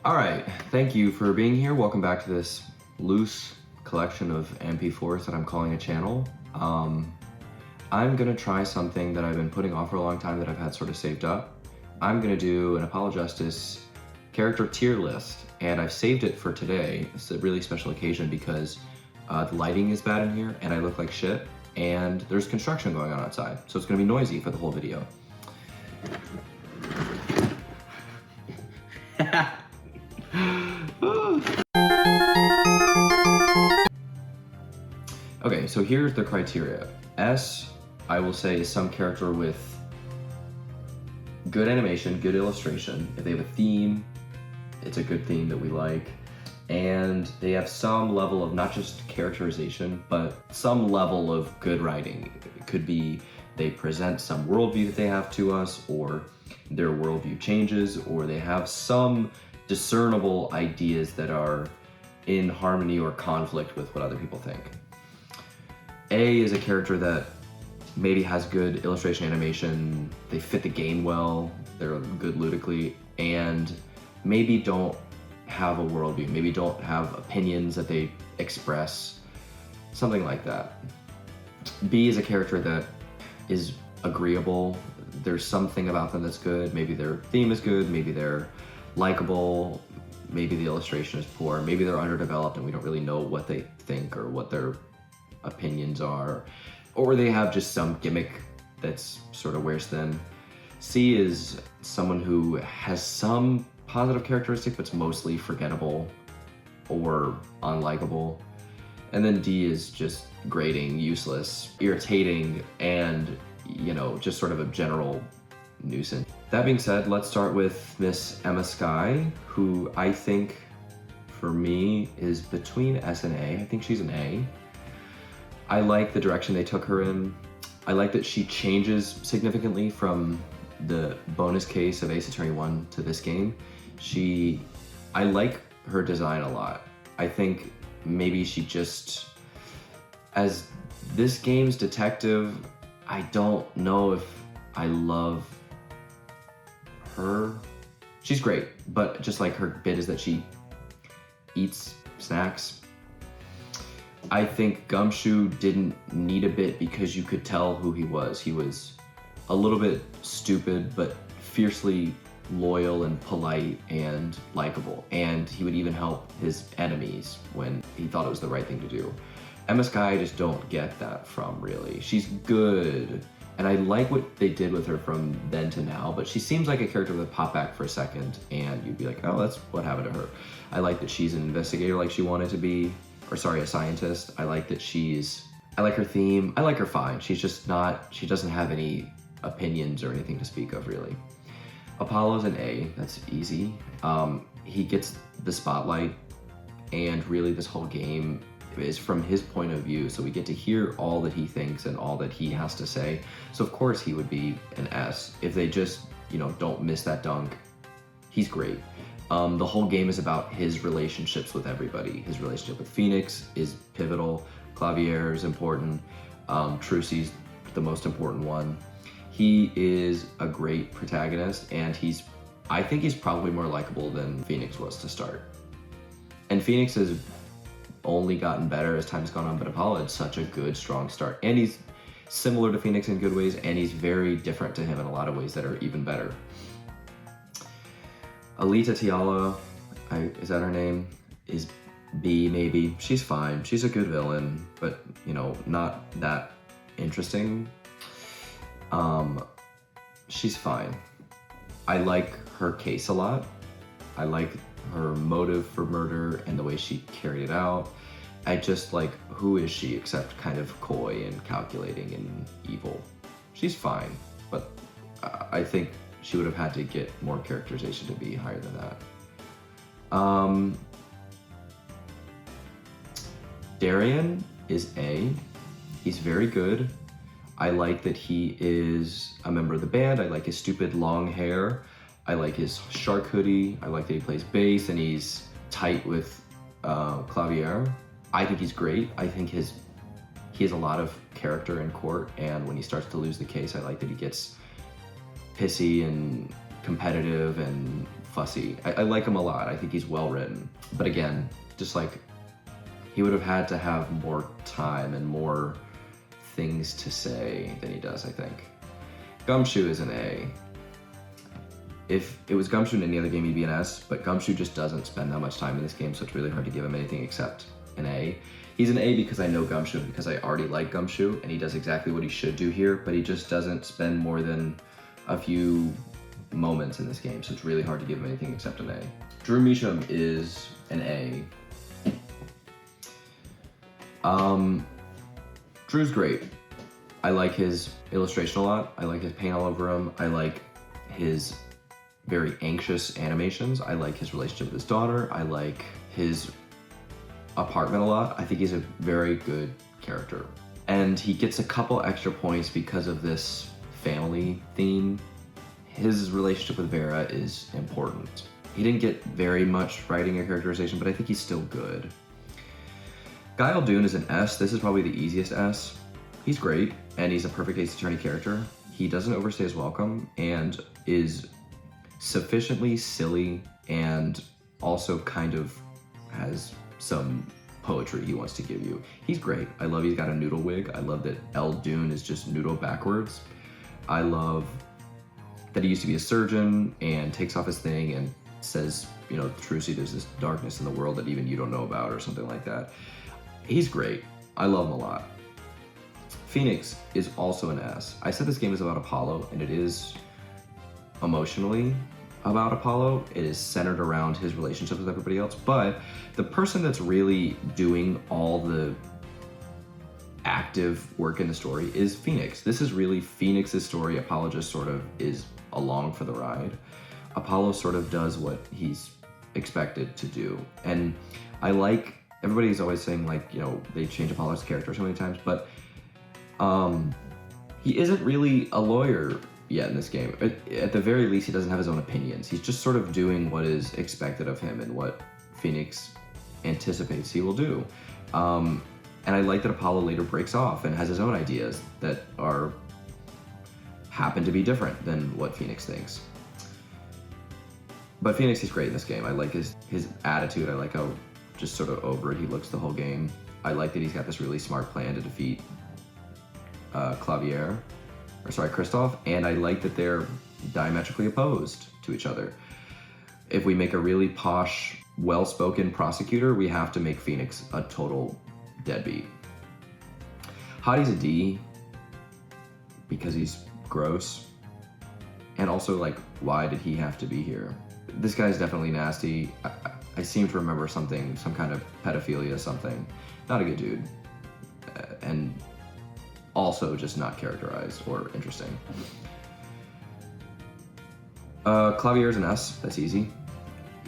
All right, thank you for being here. Welcome back to this loose collection of MP4s that I'm calling a channel. I'm gonna try something that I've been putting off for a long time that I've had sort of saved up. I'm gonna do an Apolojustice character tier list, and I've saved it for today. It's a really special occasion because the lighting is bad in here and I look like shit, and there's construction going on outside, so it's gonna be noisy for the whole video. Okay, so here's the criteria. S, I will say, is some character with good animation, good illustration. If they have a theme, it's a good theme that we like. And they have some level of not just characterization, but some level of good writing. It could be they present some worldview that they have to us, or their worldview changes, or they have some discernible ideas that are in harmony or conflict with what other people think. A is a character that maybe has good illustration, animation, they fit the game well, they're good ludically, and maybe don't have a worldview, maybe don't have opinions that they express, something like that. B is a character that is agreeable. There's something about them that's good. Maybe their theme is good, maybe they're likable, maybe the illustration is poor, maybe they're underdeveloped and we don't really know what they think or what their opinions are, or they have just some gimmick that's sort of wears thin. C is someone who has some positive characteristic but's mostly forgettable or unlikable. And then D is just grating, useless, irritating, and just sort of a general nuisance. That being said, let's start with Miss Emma Skye, who I think for me is between S and A. I think she's an A. I like the direction they took her in. I like that she changes significantly from the bonus case of Ace Attorney 1 to this game. I like her design a lot. I think maybe she just, as this game's detective, I don't know if I love her. She's great, but just like her bit is that she eats snacks. I think Gumshoe didn't need a bit because you could tell who he was. He was a little bit stupid, but fiercely loyal and polite and likable. And he would even help his enemies when he thought it was the right thing to do. Emma Skye, I just don't get that from, really. She's good, and I like what they did with her from then to now, but she seems like a character that would pop back for a second and you'd be like, oh, that's what happened to her. I like that she's an investigator like she wanted to be. Or sorry, a scientist. I like that I like her theme. I like her fine. She's just not, she doesn't have any opinions or anything to speak of, really. Apollo's an A, that's easy. He gets the spotlight, and really this whole game is from his point of view, so we get to hear all that he thinks and all that he has to say. So of course he would be an S. If they just, don't miss that dunk, he's great. The whole game is about his relationships with everybody. His relationship with Phoenix is pivotal. Clavier is important. Trucy's the most important one. He is a great protagonist, and I think he's probably more likable than Phoenix was to start. And Phoenix has only gotten better as time's gone on, but Apollo had such a good, strong start. And he's similar to Phoenix in good ways, and he's very different to him in a lot of ways that are even better. Alita Tiala, is that her name? Is B, maybe. She's fine. She's a good villain, but, not that interesting. She's fine. I like her case a lot. I like her motive for murder and the way she carried it out. I just like, who is she except kind of coy and calculating and evil? She's fine, but I think she would have had to get more characterization to be higher than that. Darian is A. He's very good. I like that he is a member of the band. I like his stupid long hair. I like his shark hoodie. I like that he plays bass and he's tight with Clavier. I think he's great. I think he has a lot of character in court, and when he starts to lose the case, I like that he gets pissy and competitive and fussy. I like him a lot. I think he's well written. But again, just like, he would have had to have more time and more things to say than he does, I think. Gumshoe is an A. If it was Gumshoe in any other game, he'd be an S, but Gumshoe just doesn't spend that much time in this game, so it's really hard to give him anything except an A. He's an A because I know Gumshoe, because I already like Gumshoe, and he does exactly what he should do here, but he just doesn't spend more than a few moments in this game, so it's really hard to give him anything except an A. Drew Measham is an A. Drew's great. I like his illustration a lot. I like his paint all over him. I like his very anxious animations. I like his relationship with his daughter. I like his apartment a lot. I think he's a very good character. And he gets a couple extra points because of this family theme. His relationship with Vera is important. He didn't get very much writing or characterization, but I think he's still good. Guile Dune is an S. This is probably the easiest S. He's great, and he's a perfect Ace Attorney character. He doesn't overstay his welcome, and is sufficiently silly, and also kind of has some poetry he wants to give you. He's great. I love he's got a noodle wig. I love that El Dune is just noodle backwards. I love that he used to be a surgeon and takes off his thing and says, you know, Trucy, there's this darkness in the world that even you don't know about, or something like that. He's great. I love him a lot. Phoenix is also an S. I said this game is about Apollo, and it is emotionally about Apollo. It is centered around his relationship with everybody else, but the person that's really doing all the active work in the story is Phoenix. This is really Phoenix's story. Apollo just sort of is along for the ride. Apollo sort of does what he's expected to do. And I like, everybody's always saying, like, you know, they change Apollo's character so many times, but he isn't really a lawyer yet in this game. At the very least, he doesn't have his own opinions. He's just sort of doing what is expected of him and what Phoenix anticipates he will do. And I like that Apollo later breaks off and has his own ideas that happen to be different than what Phoenix thinks. But Phoenix is great in this game. I like his attitude. I like how just sort of over it he looks the whole game. I like that he's got this really smart plan to defeat Kristoff, and I like that they're diametrically opposed to each other. If we make a really posh, well-spoken prosecutor, we have to make Phoenix a total deadbeat. Hottie's a D because he's gross, and also, like, why did he have to be here? This guy's definitely nasty. I seem to remember some kind of pedophilia, something. Not a good dude. And also just not characterized or interesting. Clavier's an S, that's easy.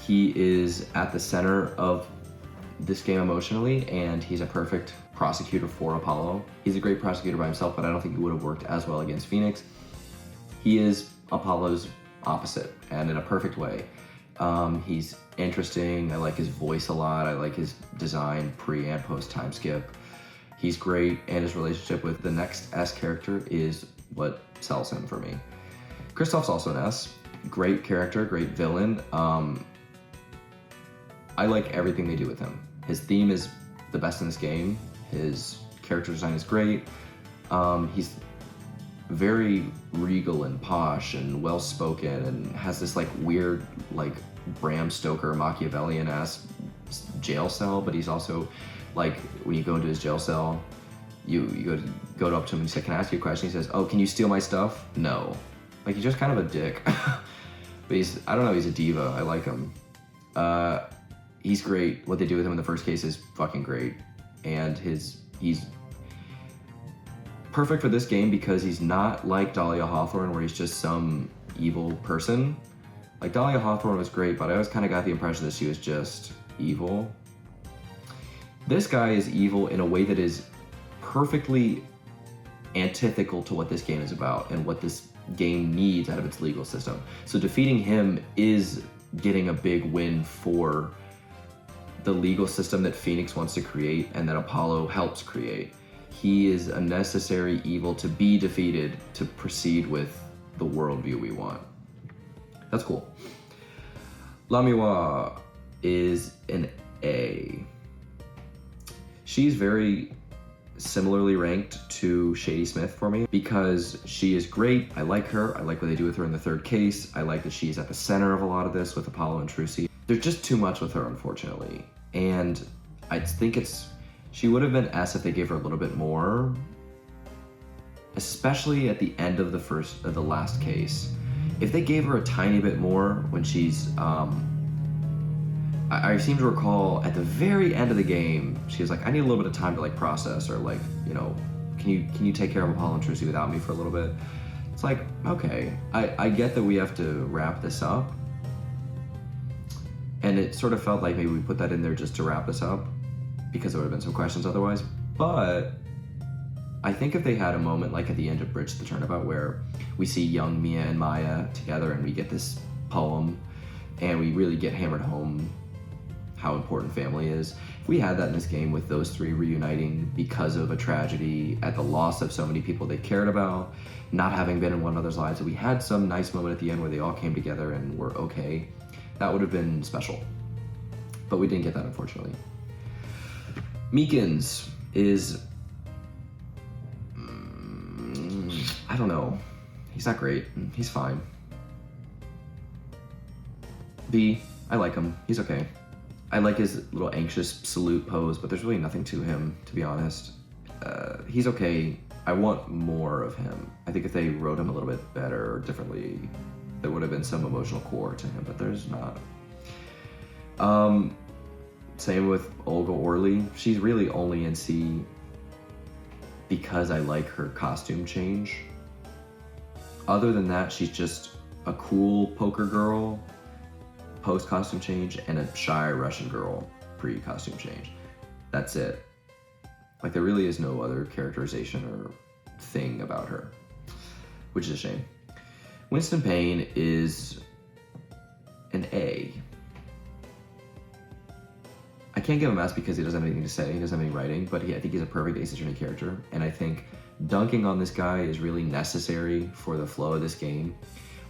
He is at the center of this game emotionally, and he's a perfect prosecutor for Apollo. He's a great prosecutor by himself, but I don't think he would have worked as well against Phoenix. He is Apollo's opposite, and in a perfect way. He's interesting. I like his voice a lot. I like his design pre and post time skip. He's great, and his relationship with the next S character is what sells him for me. Kristoff's also an S. Great character, great villain. I like everything they do with him. His theme is the best in this game. His character design is great. He's very regal and posh and well-spoken and has this like weird, like Bram Stoker Machiavellian-ass jail cell, but he's also like, when you go into his jail cell, you go up to him and you say, can I ask you a question? He says, oh, can you steal my stuff? No. Like, he's just kind of a dick. But I don't know, he's a diva. I like him. He's great. What they do with him in the first case is fucking great. And he's perfect for this game because he's not like Dahlia Hawthorne, where he's just some evil person. Like, Dahlia Hawthorne was great, but I always kind of got the impression that she was just evil. This guy is evil in a way that is perfectly antithetical to what this game is about and what this game needs out of its legal system. So defeating him is getting a big win for the legal system that Phoenix wants to create and that Apollo helps create. He is a necessary evil to be defeated to proceed with the worldview we want. That's cool. Lamiwa is an A. She's very similarly ranked to Shady Smith for me because she is great. I like her. I like what they do with her in the third case. I like that she's at the center of a lot of this with Apollo and Trucy. There's just too much with her, unfortunately. And I think she would have been S if they gave her a little bit more, especially at the end of the last case. If they gave her a tiny bit more when she's, I seem to recall at the very end of the game, she was like, I need a little bit of time to like process, or like, you know, can you take care of Apollo and Trucy without me for a little bit? It's like, okay, I get that we have to wrap this up. And it sort of felt like maybe we put that in there just to wrap this up because there would have been some questions otherwise. But I think if they had a moment like at the end of Bridge to the Turnabout where we see young Mia and Maya together and we get this poem and we really get hammered home how important family is. If we had that in this game with those three reuniting because of a tragedy at the loss of so many people they cared about, not having been in one another's lives, that we had some nice moment at the end where they all came together and were okay, that would have been special. But we didn't get that, unfortunately. Meekins is, I don't know. He's not great. He's fine. B, I like him. He's okay. I like his little anxious salute pose, but there's really nothing to him, to be honest. He's okay. I want more of him. I think if they wrote him a little bit better or differently, there would have been some emotional core to him, but there's not. Same with Olga Orly. She's really only in C because I like her costume change. Other than that, she's just a cool poker girl post-costume change and a shy Russian girl pre-costume change. That's it. Like, there really is no other characterization or thing about her, which is a shame. Winston Payne is an A. I can't give him S because he doesn't have anything to say, he doesn't have any writing, but I think he's a perfect Ace Attorney character, and I think dunking on this guy is really necessary for the flow of this game.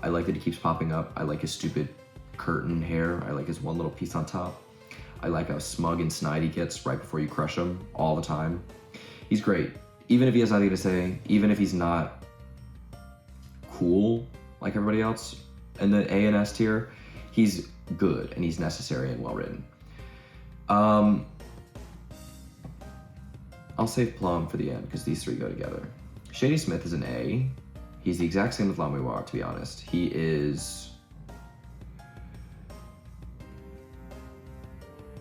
I like that he keeps popping up. I like his stupid curtain hair. I like his one little piece on top. I like how smug and snide he gets right before you crush him all the time. He's great. Even if he has nothing to say, even if he's not cool like everybody else in the A and S tier, he's good and he's necessary and well written. I'll save Plum for the end because these three go together. Shady Smith is an A. He's the exact same with Lamiwa, to be honest. He is...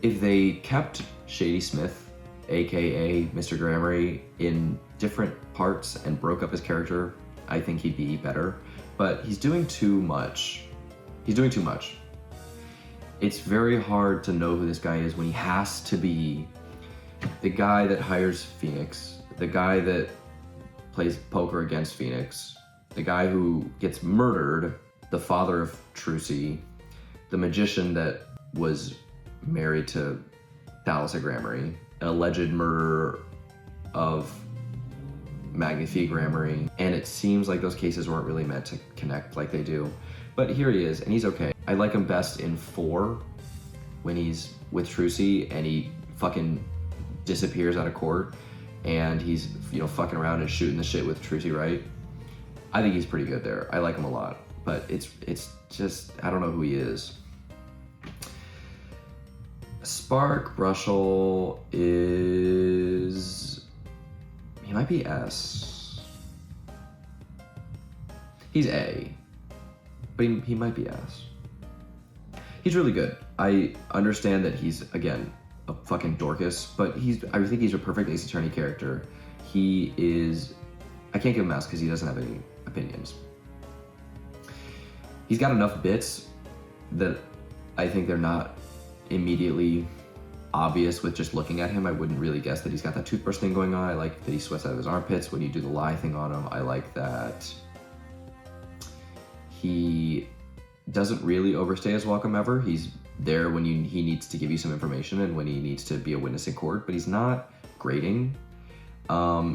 If they kept Shady Smith, aka Mr. Grammary, in different parts and broke up his character, I think he'd be better. But he's doing too much. He's doing too much. It's very hard to know who this guy is when he has to be the guy that hires Phoenix, the guy that plays poker against Phoenix, the guy who gets murdered, the father of Trucy, the magician that was married to Dallas Grammary, an alleged murderer of Magnifique Grammary, and it seems like those cases weren't really meant to connect like they do. But here he is, and he's okay. I like him best in 4, when he's with Trucy and he fucking disappears out of court, and he's, you know, fucking around and shooting the shit with Trucy, right? I think he's pretty good there. I like him a lot, but it's just, I don't know who he is. Spark Russell is... he might be S. He's A, but he might be S. He's really good. I understand that he's, again, a fucking Dorcas, but I think he's a perfect Ace Attorney character. He is... I can't give him S because he doesn't have any opinions. He's got enough bits that I think they're not immediately obvious with just looking at him. I wouldn't really guess that he's got that toothbrush thing going on. I like that he sweats out of his armpits when you do the lie thing on him. I like that he doesn't really overstay his welcome ever. He's there when he needs to give you some information and when he needs to be a witness in court, but he's not grating.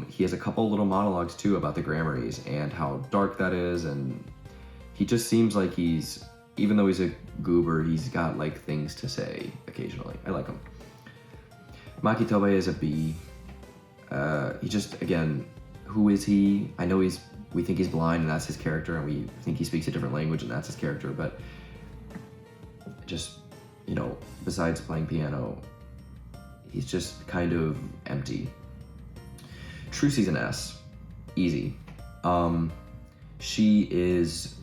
He has a couple little monologues too about the Grammarys and how dark that is, and he just seems like he's even though he's a goober, he's got like things to say occasionally. I like him. Maki Tobe is a B. He just, again, who is he? I know we think he's blind and that's his character, and we think he speaks a different language and that's his character, but just, you know, besides playing piano, he's just kind of empty. Trucy's an S. Easy. She is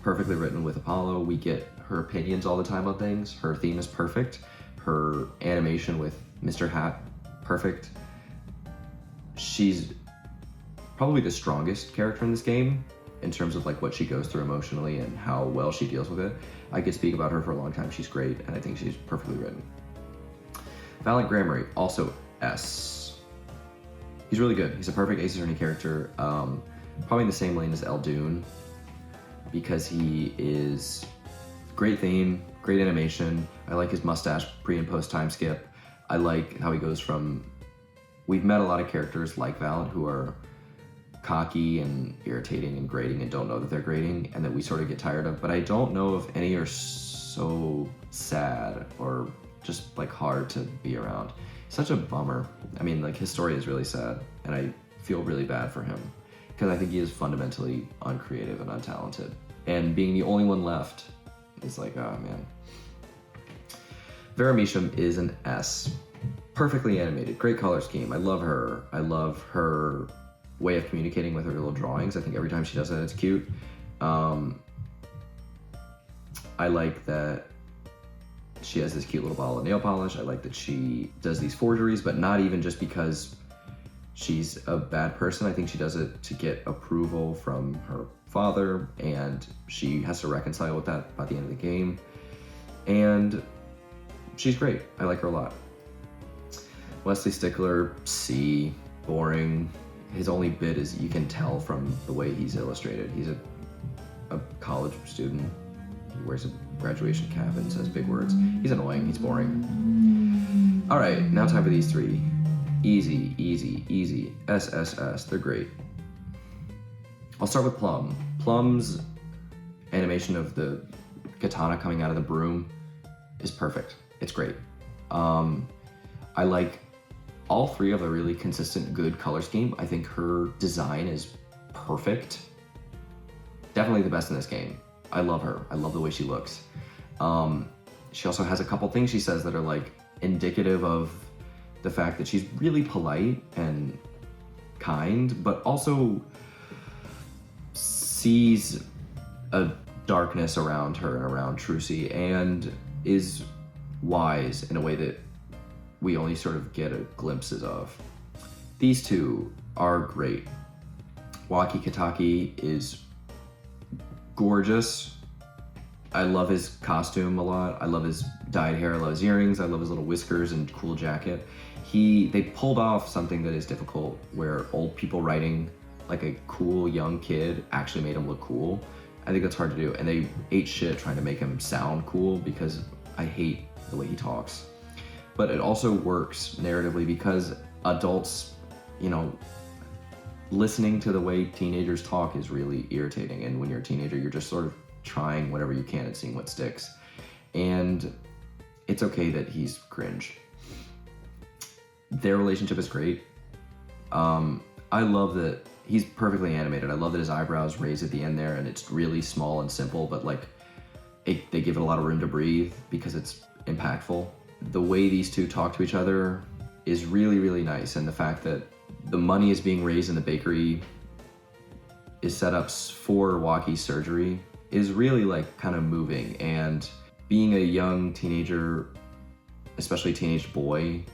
perfectly written with Apollo. We get her opinions all the time on things. Her theme is perfect. Her animation with Mr. Hat, perfect. She's probably the strongest character in this game in terms of like what she goes through emotionally and how well she deals with it. I could speak about her for a long time. She's great, and I think she's perfectly written. Valiant Grammary, also S. He's really good. He's a perfect Ace Attorney character. Probably in the same lane as Guile Dune, because he is great theme, great animation. I like his mustache pre and post time skip. I like how he goes from, we've met a lot of characters like Valiant who are cocky and irritating and grating and don't know that they're grating and that we sort of get tired of, but I don't know if any are so sad or just like hard to be around. Such a bummer. I mean, like, his story is really sad and I feel really bad for him because I think he is fundamentally uncreative and untalented, and being the only one left is like, oh man. Vera Misham is an S. Perfectly animated, great color scheme. I love her. I love her way of communicating with her little drawings. I think every time she does that, it's cute. I like that she has this cute little bottle of nail polish. I like that she does these forgeries, but not even just because she's a bad person. I think she does it to get approval from her father, and she has to reconcile with that by the end of the game. And she's great. I like her a lot. Wesley Stickler, C, boring. His only bit is, you can tell from the way he's illustrated. He's a college student. He wears a graduation cap and says big words. He's annoying, he's boring. All right, now time for these three. Easy, easy, easy. S, S, S, they're great. I'll start with Plum. Plum's animation of the katana coming out of the broom is perfect. It's great. I like all three of a really consistent, good color scheme. I think her design is perfect. Definitely the best in this game. I love her. I love the way she looks. She also has a couple things she says that are like indicative of the fact that she's really polite and kind, but also sees a darkness around her and around Trucy, and is wise in a way that we only sort of get glimpses of. These two are great. Waki Kataki is gorgeous. I love his costume a lot. I love his dyed hair, I love his earrings, I love his little whiskers and cool jacket. They pulled off something that is difficult, where old people writing like a cool young kid actually made him look cool. I think that's hard to do, and they ate shit trying to make him sound cool, because I hate the way he talks. But it also works narratively because adults, you know, listening to the way teenagers talk is really irritating. And when you're a teenager, you're just sort of trying whatever you can and seeing what sticks. And it's okay that he's cringe. Their relationship is great. I love that he's perfectly animated. I love that his eyebrows raise at the end there, and it's really small and simple, but like they give it a lot of room to breathe because it's impactful. The way these two talk to each other is really, really nice, and the fact that the money is being raised in the bakery is set up for Waki's surgery is really like kind of moving. And being a young teenager, especially teenage boy,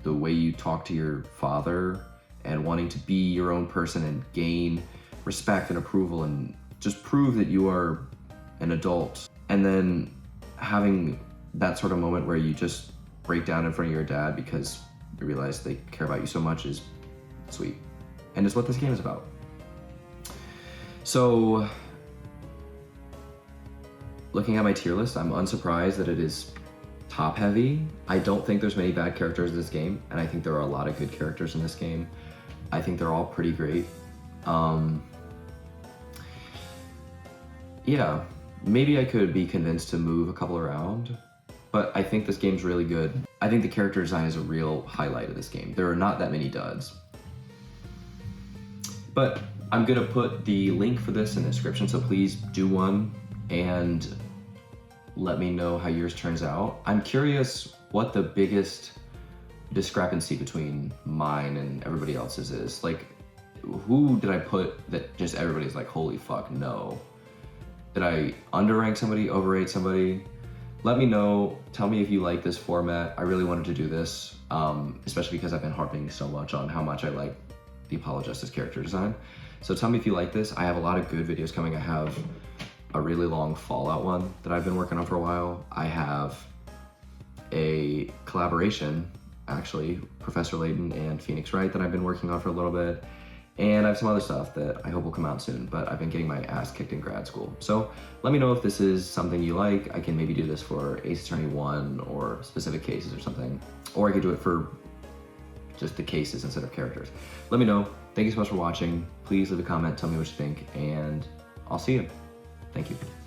the way you talk to your father and wanting to be your own person and gain respect and approval and just prove that you are an adult, and then having that sort of moment where you just break down in front of your dad because you realize they care about you so much is sweet. And it's what this game is about. So, looking at my tier list, I'm unsurprised that it is top heavy. I don't think there's many bad characters in this game, and I think there are a lot of good characters in this game. I think they're all pretty great. Yeah, Maybe I could be convinced to move a couple around, but I think this game's really good. I think the character design is a real highlight of this game. There are not that many duds. But I'm gonna put the link for this in the description, so please do one and let me know how yours turns out. I'm curious what the biggest discrepancy between mine and everybody else's is. Like, who did I put that just everybody's like, holy fuck, no? Did I underrank somebody, overrate somebody? Let me know, tell me if you like this format. I really wanted to do this, especially because I've been harping so much on how much I like the Apollo Justice character design. So tell me if you like this. I have a lot of good videos coming. I have a really long Fallout one that I've been working on for a while. I have a collaboration, actually, Professor Layton and Phoenix Wright that I've been working on for a little bit. And I have some other stuff that I hope will come out soon, but I've been getting my ass kicked in grad school. So let me know if this is something you like. I can maybe do this for Ace Attorney 1 or specific cases or something. Or I could do it for just the cases instead of characters. Let me know. Thank you so much for watching. Please leave a comment, tell me what you think, and I'll see you. Thank you.